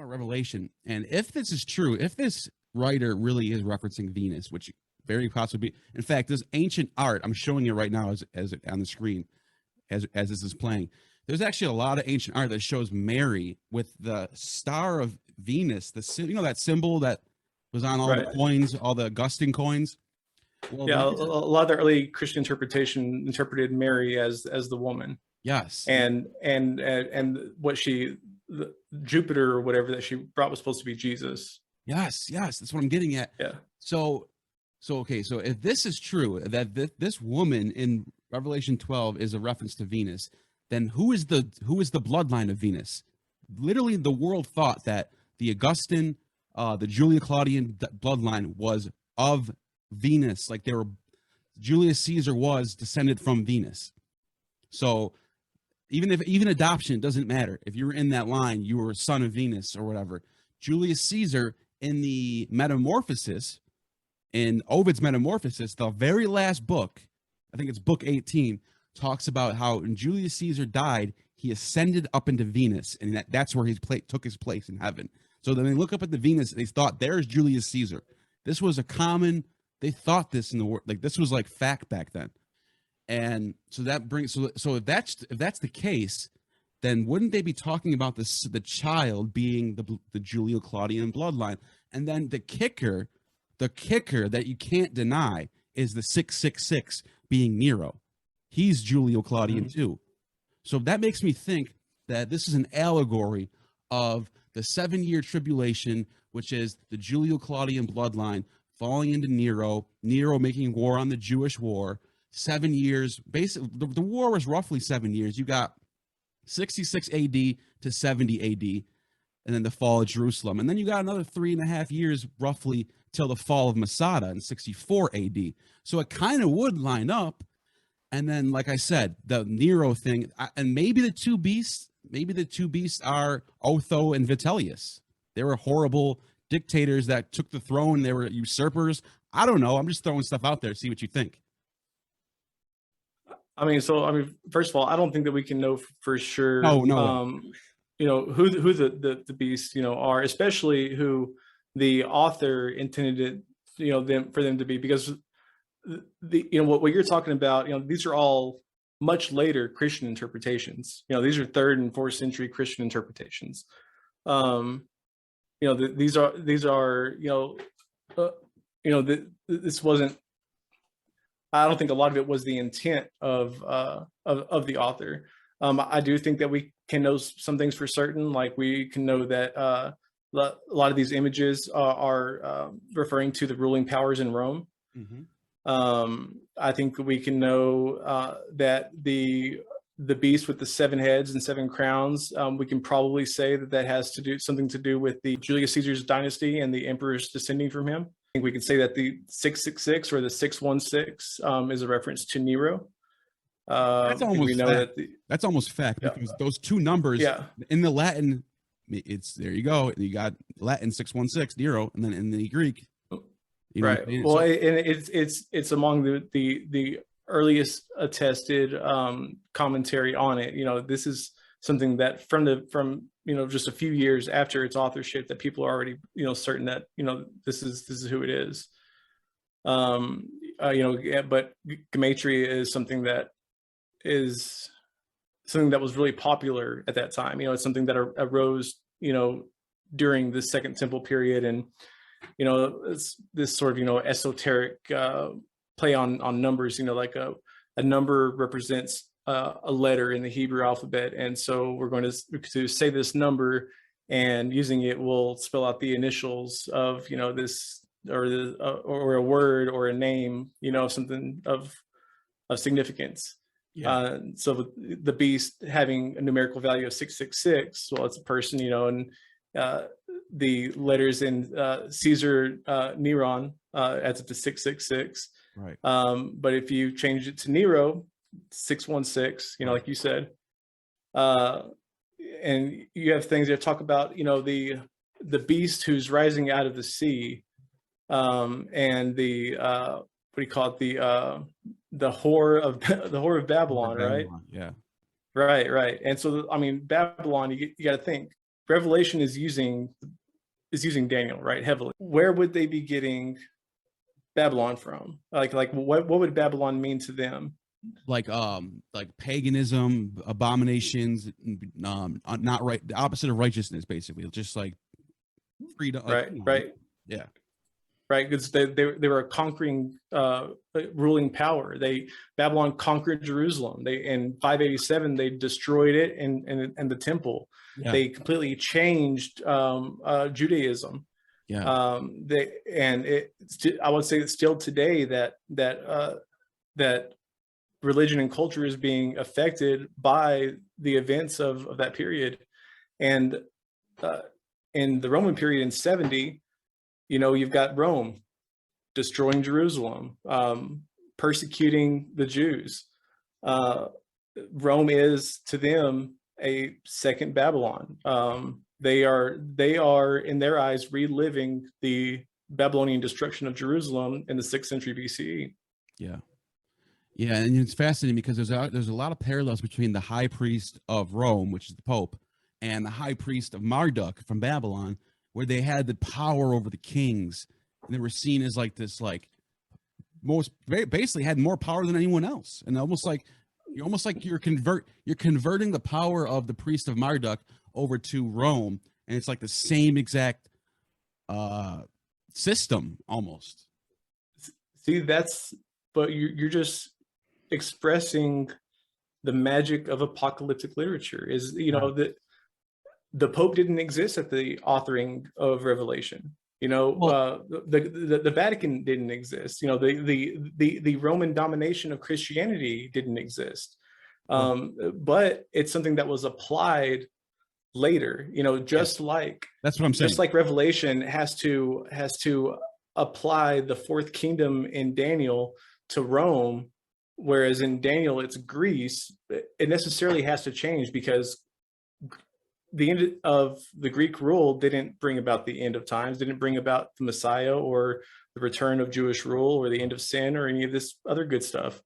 about Revelation, and if this is true, if this writer really is referencing Venus, which very possibly, in fact, this ancient art, I'm showing you right now as on the screen, as this is playing. There's actually a lot of ancient art that shows Mary with the star of Venus, that symbol that was on all the coins, all the Augustan coins. Well, yeah, a lot of the early Christian interpretation interpreted Mary as the woman. Yes, and what Jupiter or whatever that she brought was supposed to be Jesus. Yes, that's what I'm getting at. Yeah. So okay, so if this is true, that this woman in Revelation 12 is a reference to Venus, then who is the bloodline of Venus? Literally, the world thought that the Augustan, the Julio-Claudian bloodline was of Venus, like Julius Caesar was descended from Venus. So even adoption doesn't matter. If you were in that line, you were a son of Venus or whatever. Julius Caesar, in the Metamorphosis, in Ovid's Metamorphosis, the very last book, I think it's book 18, talks about how when Julius Caesar died, he ascended up into Venus, and that's where he took his place in heaven. So then they look up at the Venus, they thought, there's Julius Caesar. This was a common, they thought this in the world, like this was like fact back then. And so that brings, so if that's the case, then wouldn't they be talking about the child being the Julio-Claudian bloodline? And then the kicker that you can't deny is the 666 being Nero. He's Julio-Claudian too. So that makes me think that this is an allegory of the 7-year tribulation, which is the Julio-Claudian bloodline falling into Nero making war on the Jewish war. 7 years, basically, the war was roughly 7 years. You got 66 AD to 70 AD, and then the fall of Jerusalem. And then you got another 3.5 years, roughly, till the fall of Massada in 64 AD. So it kind of would line up. And then, like I said, the Nero thing, and maybe the two beasts are Otho and Vitellius. They were horrible dictators that took the throne. They were usurpers. I don't know. I'm just throwing stuff out there. See what you think. First of all, I don't think that we can know for sure. No. Who the beasts, are, especially who the author intended it, for them to be, because what you're talking about, these are all much later Christian interpretations. These are 3rd and 4th century Christian interpretations. This wasn't. I don't think a lot of it was the intent of the author. I do think that we can know some things for certain, like we can know that a lot of these images are referring to the ruling powers in Rome. I think we can know that the beast with the 7 heads and 7 crowns, we can probably say that has something to do with the Julius Caesar's dynasty and the emperors descending from him. I think we can say that the 666 or the 616 is a reference to Nero. That's almost fact. That's almost fact, because those two numbers in the Latin, there you go. You got Latin 616 Nero, and then in the Greek, right. Well, and it's among the earliest attested commentary on it. This is something that from just a few years after its authorship, that people are already certain that this is who it is. But Gematria is something that was really popular at that time. It's something that arose during the Second Temple period, and it's this sort of esoteric play on numbers. Like a number represents a letter in the Hebrew alphabet, and so we're going to say this number, and using it will spell out the initials of this or a word or a name, something of significance. So the beast having a numerical value of 666, well, it's a person, and the letters in Caesar Neron adds up to 666. Right. But if you change it to Nero, 616, like you said, and you have things that talk about, the beast who's rising out of the sea, and the what do you call it, the whore of Babylon, right? Yeah. Right. And so, Babylon, you got to think, Revelation is using Daniel, right, heavily. Where would they be getting Babylon from? Like what would Babylon mean to them? Like paganism, abominations, not right, the opposite of righteousness, basically. Just like freedom. Right, right. Yeah. Right, because they were a conquering ruling power. Babylon conquered Jerusalem. In 587 they destroyed it and the temple. Yeah. They completely changed Judaism. Yeah. I would say that still today that religion and culture is being affected by the events of that period. And in the Roman period in 70, you've got Rome destroying Jerusalem, persecuting the Jews. Rome is to them a second Babylon. They are in their eyes reliving the Babylonian destruction of Jerusalem in the 6th century BCE. Yeah. Yeah, and it's fascinating because there's a lot of parallels between the high priest of Rome, which is the Pope, and the high priest of Marduk from Babylon, where they had the power over the kings, and they were seen as like this, like basically had more power than anyone else, and you're converting the power of the priest of Marduk over to Rome, and it's like the same exact system almost. See, but you're just expressing the magic of apocalyptic literature. Is that the Pope didn't exist at the authoring of Revelation. The Vatican didn't exist. The Roman domination of Christianity didn't exist. But it's something that was applied later. Just like that's what I'm saying. Just like Revelation has to apply the fourth kingdom in Daniel to Rome, whereas in Daniel it's Greece. It necessarily has to change because the end of the Greek rule didn't bring about the end of times, didn't bring about the Messiah or the return of Jewish rule or the end of sin or any of this other good stuff.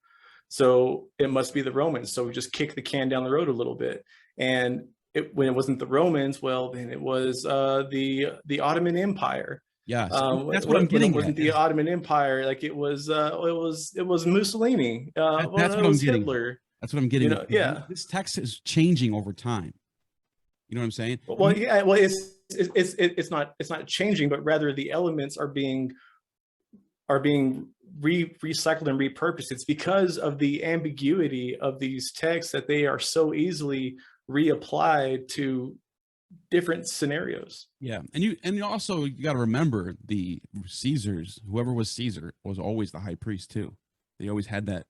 So it must be the Romans. So we just kick the can down the road a little bit. And when it wasn't the Romans, well, then it was the Ottoman Empire. Yeah, that's what I'm getting. It wasn't the Ottoman Empire, like it was Mussolini. That's what I'm getting. Hitler. That's what I'm getting. Yeah, this text is changing over time. You know what I'm saying? Well, yeah. Well, it's not changing, but rather the elements are being recycled and repurposed. It's because of the ambiguity of these texts that they are so easily reapplied to different scenarios. Yeah, and you got to remember the Caesars. Whoever was Caesar was always the high priest too. They always had the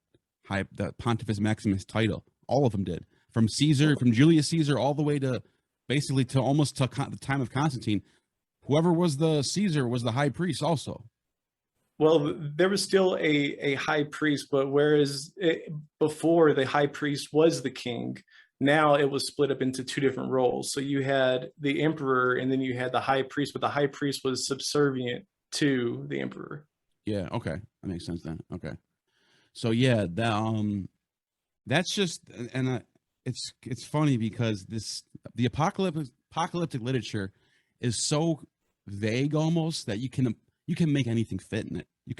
Pontifex Maximus title. All of them did, from Julius Caesar all the way to basically to almost to the time of Constantine. Whoever was the Caesar was the high priest also. Well, there was still a high priest, but whereas before the high priest was the king, now it was split up into two different roles. So you had the emperor and then you had the high priest, but the high priest was subservient to the emperor. Yeah, okay. That makes sense then. Okay. So yeah, that's just, and it's funny because the apocalyptic literature is so vague almost that you can make anything fit in it. You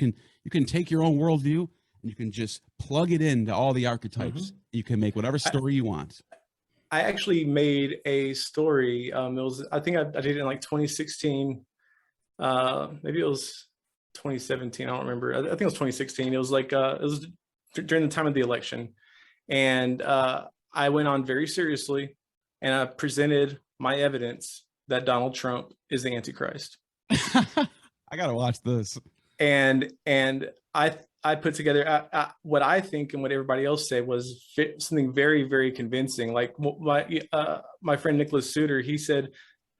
can take your own worldview and you can just plug it into all the archetypes. Mm-hmm. You can make whatever story you want. I actually made a story. I think I did it in like 2016. Maybe it was 2017. I don't remember. I think it was 2016. It was like it was during the time of the election, and I went on very seriously, and I presented my evidence that Donald Trump is the Antichrist. I gotta watch this. And I put together what I think and what everybody else said was something very, very convincing. Like my friend Nicholas Suter, he said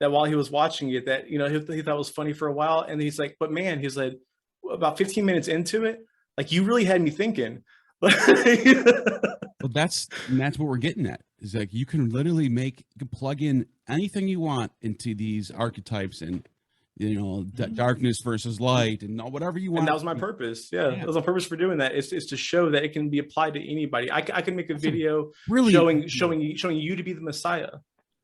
that while he was watching it, that he thought it was funny for a while, and he's like, "But man," he's like, about 15 minutes into it, like you really had me thinking. Well, that's what we're getting at. Is like you can literally plug in anything you want into these archetypes and. Darkness versus light and whatever you want. And that was my purpose. Yeah. That was my purpose for doing that. It's to show that it can be applied to anybody. I can make a video showing you to be the Messiah.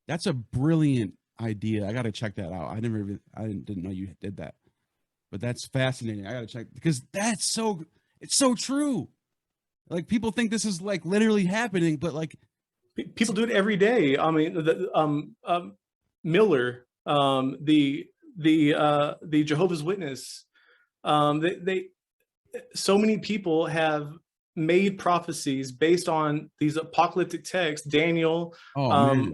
That's a brilliant idea. I got to check that out. I didn't know you did that, but that's fascinating. I got to check, because it's so true. Like, people think this is like literally happening, but like people do it every day. I mean, Miller, the Jehovah's Witness, they so many people have made prophecies based on these apocalyptic texts. Daniel, on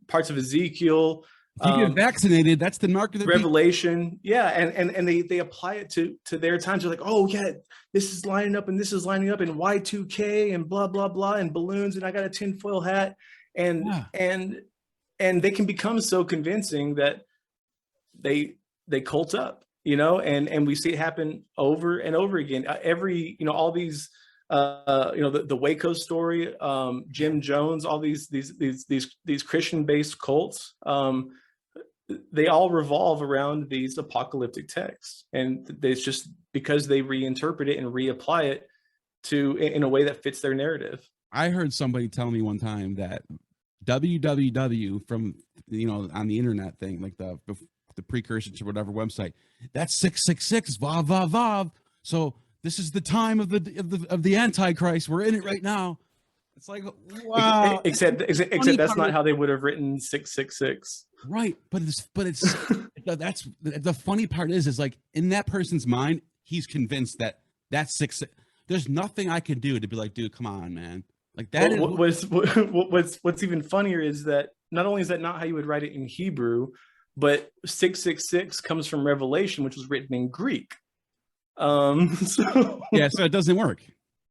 parts of Ezekiel. If you get vaccinated, that's the mark of the Revelation. Yeah, and they apply it to their times. They're like, oh yeah, this is lining up and this is lining up, and Y2K and blah blah blah, and balloons, and I got a tinfoil hat, and they can become so convincing that they cult up, and we see it happen over and over again. All these the Waco story, Jim Jones, all these Christian-based cults, they all revolve around these apocalyptic texts, and it's just because they reinterpret it and reapply it in a way that fits their narrative. I heard somebody tell me one time that www from on the internet thing, like the precursor to whatever website, that's 666 vav vav vav. So this is the time of the Antichrist. We're in it right now. It's like, wow. Except that's not how they would have written 666. Right, but it's that's the funny part is like, in that person's mind, he's convinced that that's 6. There's nothing I can do to be like, dude, come on, man. Like that. What's even funnier is that not only is that not how you would write it in Hebrew, but 666 comes from Revelation, which was written in Greek. So it doesn't work.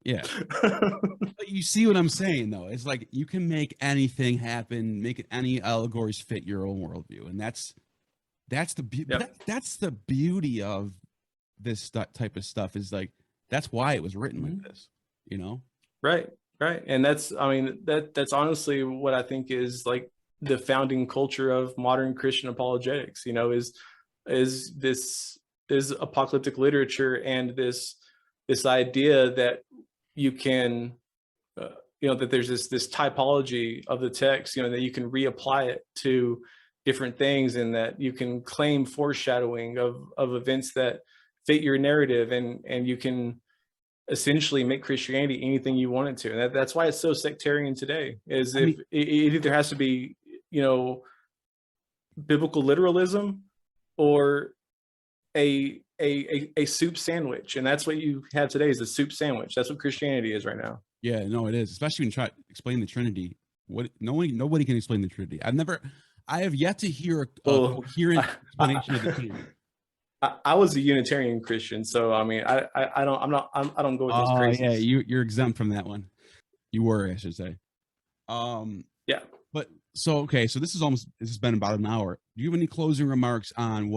Yeah. But you see what I'm saying, though? It's like, you can make anything happen, make any allegories fit your own worldview, and that's the beauty of this type of stuff. Is like, that's why it was written like this, Right, and that's honestly what I think is like the founding culture of modern Christian apologetics. Is this apocalyptic literature and this idea that you can, that there's this typology of the text, that you can reapply it to different things, and that you can claim foreshadowing of events that fit your narrative, and you can essentially make Christianity anything you want it to. And that's why it's so sectarian today, is it either has to be, biblical literalism or a soup sandwich, and that's what you have today, is a soup sandwich. That's what Christianity is right now. Yeah, no, it is. Especially when you try to explain the Trinity. Nobody can explain the Trinity. I have yet to hear a coherent explanation of the Trinity. I was a Unitarian Christian, so I mean, I don't go with those crazies. Yeah, you're exempt from that one. You were, I should say. Yeah. But so this has been about an hour. Do you have any closing remarks on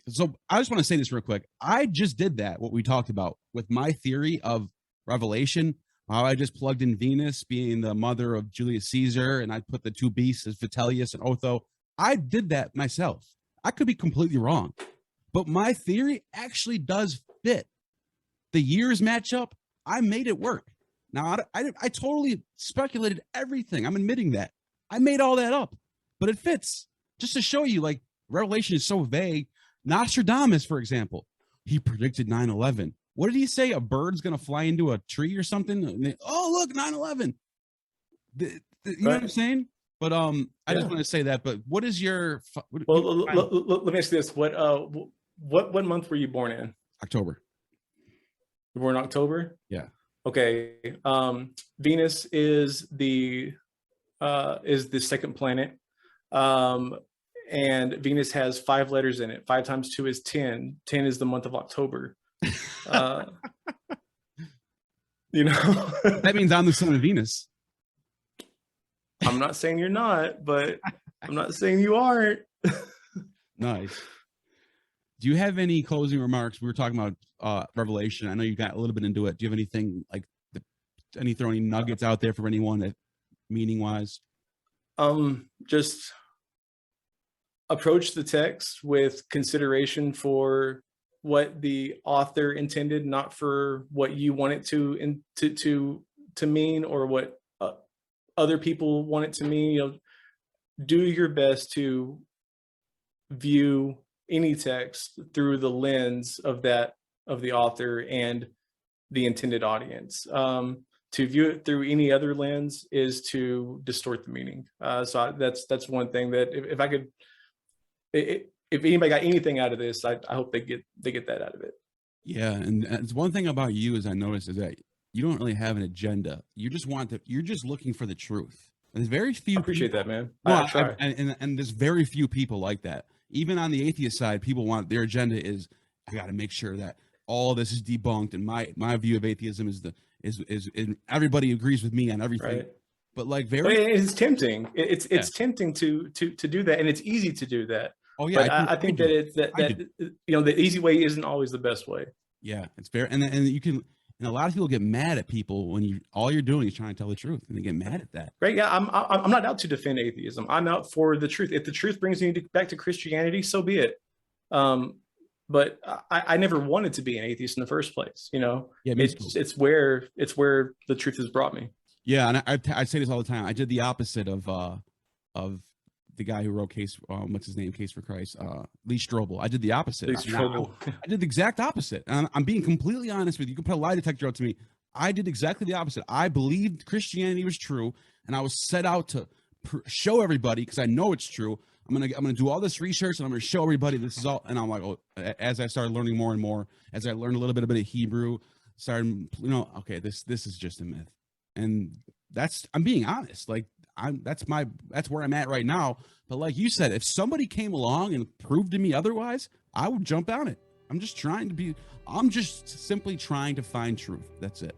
so I just want to say this real quick. I just did that, what we talked about with my theory of Revelation, how I just plugged in Venus being the mother of Julius Caesar, and I put the two beasts as Vitellius and Otho. I did that myself. I could be completely wrong, but my theory actually does fit. The years match up. I made it work. Now, I totally speculated everything. I'm admitting that. I made all that up, but it fits. Just to show you, like, Revelation is so vague. Nostradamus, for example, he predicted 9/11. What did he say? A bird's going to fly into a tree or something? And look, 9/11. You know what I'm saying? But I just want to say that. But what is your... let me ask you this. What month were you born in? October. You were born in October? Yeah. Okay. Venus is the second planet. And Venus has 5 letters in it. 5 times 2 is 10. 10 is the month of October. That means I'm the son of Venus. I'm not saying you're not, but I'm not saying you aren't. Nice. Do you have any closing remarks? We were talking about Revelation. I know you got a little bit into it. Do you have anything like throw any nuggets out there for anyone that meaning wise? Just approach the text with consideration for what the author intended, not for what you want it to mean, or what other people want it to mean. Do your best to view any text through the lens of the author and the intended audience. To view it through any other lens is to distort the meaning. So that's one thing that if I could, if anybody got anything out of this, I hope they get that out of it. Yeah, and it's one thing about you, as I noticed, is that you don't really have an agenda. You just you're just looking for the truth. There's very few. I appreciate that, man. Well, I try. And there's very few people like that. Even on the atheist side, people want, their agenda is, I got to make sure that all this is debunked, and my view of atheism is everybody agrees with me on everything. Right. But like it's tempting. It's tempting to do that, and it's easy to do that. Oh yeah, but I think that it's that the easy way isn't always the best way. Yeah, it's fair, and you can. And a lot of people get mad at people when all you're doing is trying to tell the truth, and they get mad at that. Right? Yeah, I'm not out to defend atheism. I'm out for the truth. If the truth brings me back to Christianity, so be it. But I never wanted to be an atheist in the first place. Yeah, it's where the truth has brought me. Yeah, and I say this all the time. I did the opposite of the guy who wrote Case for Christ, Lee Strobel. I did the opposite. I did the exact opposite. And I'm being completely honest with you. You can put a lie detector out to me. I did exactly the opposite. I believed Christianity was true, and I was set out to show everybody, because I know it's true. I'm gonna do all this research, and I'm gonna show everybody this is all. And I'm like, as I started learning more and more, as I learned a bit of Hebrew, started, okay, this is just a myth. And I'm being honest. Like, that's where I'm at right now. But like you said, if somebody came along and proved to me otherwise, I would jump on it. I'm just simply trying to find truth. That's it.